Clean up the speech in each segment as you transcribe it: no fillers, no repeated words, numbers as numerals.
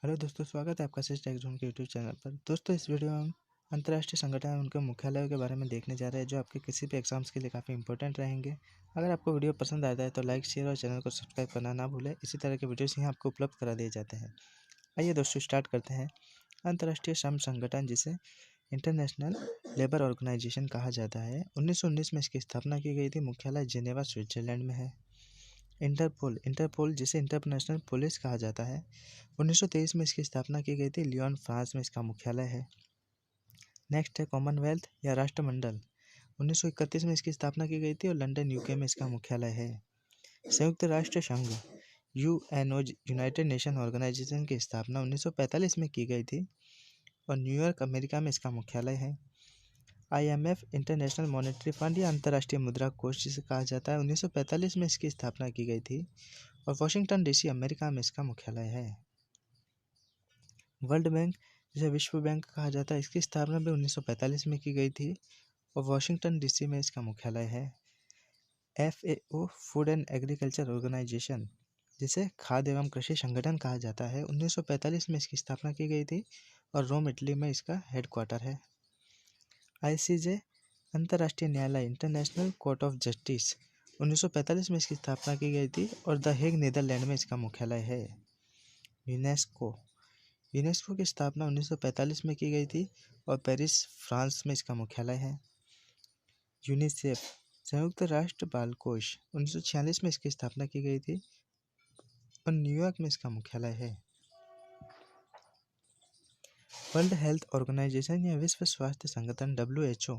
Hello दोस्तों, स्वागत है आपका सिस टेक जोन के यूट्यूब चैनल पर। दोस्तों, इस वीडियो में हम अंतर्राष्ट्रीय संगठन और उनके मुख्यालयों के बारे में देखने जा रहे हैं, जो आपके किसी भी एग्जाम्स के लिए काफ़ी इंपॉर्टेंट रहेंगे। अगर आपको वीडियो पसंद आता है तो लाइक, शेयर और चैनल को सब्सक्राइब करना ना भूलें। इसी तरह के वीडियोस यहाँ आपको उपलब्ध करा दिए जाते हैं। आइए दोस्तों, स्टार्ट करते हैं। अंतर्राष्ट्रीय श्रम संगठन, जिसे इंटरनेशनल लेबर ऑर्गेनाइजेशन कहा जाता है, 1919 में इसकी स्थापना की गई थी। मुख्यालय जेनेवा, स्विट्जरलैंड में है। इंटरपोल जिसे इंटरनेशनल पुलिस कहा जाता है, 1923 में इसकी स्थापना की गई थी। लियोन, फ्रांस में इसका मुख्यालय है। नेक्स्ट है कॉमनवेल्थ या राष्ट्रमंडल। 1931 में इसकी स्थापना की गई थी और लंदन, यूके में इसका मुख्यालय है। संयुक्त राष्ट्र संघ, यूएनओ, यूनाइटेड नेशन ऑर्गेनाइजेशन की स्थापना 1945 में की गई थी और न्यूयॉर्क, अमेरिका में इसका मुख्यालय है। IMF, इंटरनेशनल मॉनेटरी फंड या अंतर्राष्ट्रीय मुद्रा कोष जिसे कहा जाता है, 1945 में इसकी स्थापना की गई थी और वॉशिंगटन DC, अमेरिका में इसका मुख्यालय है। वर्ल्ड बैंक, जिसे विश्व बैंक कहा जाता है, इसकी स्थापना भी 1945 में की गई थी और वॉशिंगटन DC में इसका मुख्यालय है। FAO, food and agriculture organization, जिसे खाद्य एवं कृषि संगठन कहा जाता है, 1945 में इसकी स्थापना की गई थी और रोम, इटली में इसका हेडक्वार्टर है। ICJ, अंतर्राष्ट्रीय न्यायालय, इंटरनेशनल कोर्ट ऑफ जस्टिस, 1945 में इसकी स्थापना की गई थी और द हेग, नीदरलैंड में इसका मुख्यालय है। यूनेस्को की स्थापना 1945 में की गई थी और पेरिस, फ्रांस में इसका मुख्यालय है। यूनिसेफ, संयुक्त राष्ट्र बाल कोष, 1946 में इसकी स्थापना की गई थी और न्यूयॉर्क में इसका मुख्यालय है। वर्ल्ड हेल्थ ऑर्गेनाइजेशन या विश्व स्वास्थ्य संगठन, WHO,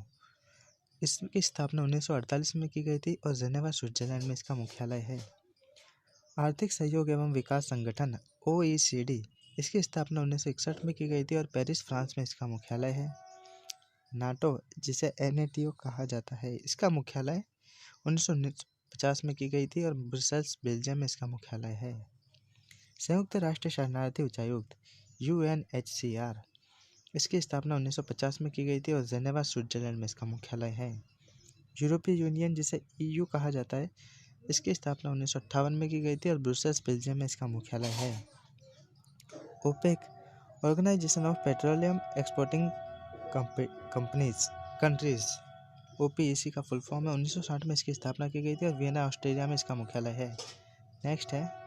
इसकी स्थापना 1948 में की गई थी और जेनेवा, स्विट्जरलैंड में इसका मुख्यालय है। आर्थिक सहयोग एवं विकास संगठन, OECD, इसकी स्थापना 1961 में की गई थी और पेरिस, फ्रांस में इसका मुख्यालय है। नाटो, जिसे NATO कहा जाता है, इसका मुख्यालय 1950 में की गई थी और ब्रसेल्स, बेल्जियम में इसका मुख्यालय है। संयुक्त राष्ट्र शरणार्थी उच्चायुक्त, UNHCR, इसकी स्थापना 1950 में की गई थी और जेनेवा, स्विट्जरलैंड में इसका मुख्यालय है। यूरोपीय यूनियन, जिसे EU कहा जाता है, इसकी स्थापना 1958 में की गई थी और ब्रुसेल्स, बेल्जियम में इसका मुख्यालय है। OPEC, organization of petroleum exporting countries, OPEC का फुल फॉर्म है। 1960 में इसकी स्थापना की गई थी और वियना, ऑस्ट्रेलिया में इसका मुख्यालय है। नेक्स्ट है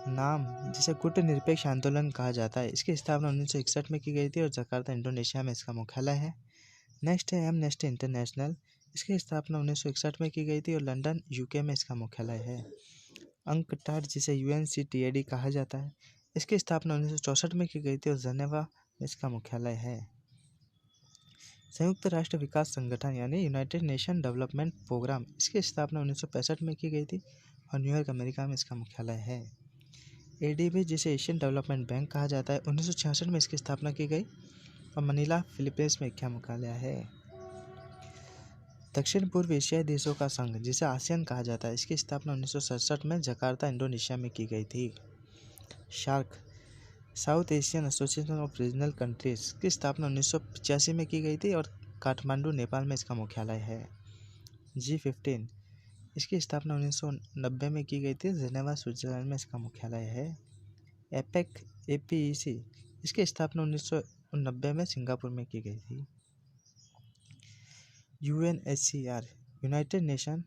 नाम, जिसे गुटनिरपेक्ष आंदोलन कहा जाता है, इसकी स्थापना 1961 में की गई थी और जकार्ता, इंडोनेशिया में इसका मुख्यालय है। नेक्स्ट है एमनेस्टी इंटरनेशनल, इसकी स्थापना 1961 में की गई थी और लंदन, UK में इसका मुख्यालय है। अंकटाड, जिसे UNCTAD कहा जाता है, इसकी स्थापना 1964 में की गई थी और जेनेवा में इसका मुख्यालय है। संयुक्त राष्ट्र विकास संगठन यानी यूनाइटेड नेशन डेवलपमेंट प्रोग्राम, इसकी स्थापना 1965 में की गई थी और न्यूयॉर्क, अमेरिका में इसका मुख्यालय है। ADB, जिसे एशियन डेवलपमेंट बैंक कहा जाता है, 1966 में इसकी स्थापना की गई और मनीला, फिलीपींस में इसका मुख्यालय है। दक्षिण पूर्व एशियाई देशों का संघ, जिसे आसियान कहा जाता है, इसकी स्थापना 1967 में जकार्ता, इंडोनेशिया में की गई थी। Shark, south Asian association of regional countries, की स्थापना 1985 में की गई थी और काठमांडू, नेपाल में इसका मुख्यालय है। G15, इसकी स्थापना 1990 में की गई थी, जेनेवा, स्विट्जरलैंड में इसका मुख्यालय है। एपेक, APEC, इसकी स्थापना 1990 में सिंगापुर में की गई थी। UNHCR, United nation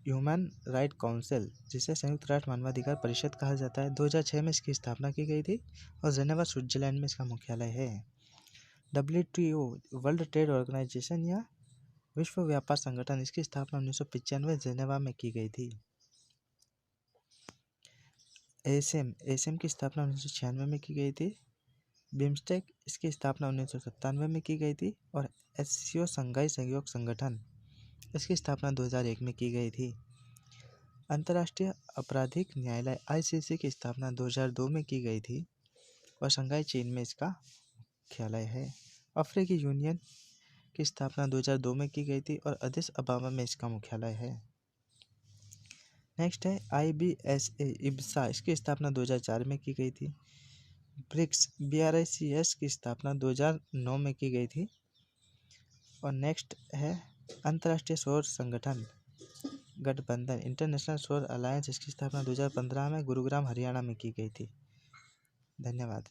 human right council, जिसे संयुक्त राष्ट्र मानवाधिकार परिषद कहा जाता है, 2006 में इसकी स्थापना की गई थी और जेनेवा, स्विट्जरलैंड में इसका मुख्यालय है। WTO, वर्ल्ड ट्रेड ऑर्गेनाइजेशन या विश्व व्यापार संगठन, इसकी स्थापना 1995 जेनेवा में की गई थी। ASEM की स्थापना 1996 में की गई थी। बिम्स्टेक, इसकी स्थापना 1997 में की गई थी और SCO, संघाई सहयोग संगठन, इसकी स्थापना 2001 में की गई थी। अंतर्राष्ट्रीय आपराधिक न्यायालय ICC की स्थापना 2002 में की गई थी और शंघाई, चीन में इसका मुख्यालय है। अफ्रीकी यूनियन की स्थापना 2002 में की गई थी और अदिस अबाबा में इसका मुख्यालय है। नेक्स्ट है IBSA, इसकी स्थापना 2004 में की गई थी। BRICS की स्थापना 2009 में की गई थी। और नेक्स्ट है अंतर्राष्ट्रीय सौर संगठन गठबंधन, इंटरनेशनल सौर अलायंस, इसकी स्थापना 2015 में गुरुग्राम, हरियाणा में की गई थी। धन्यवाद।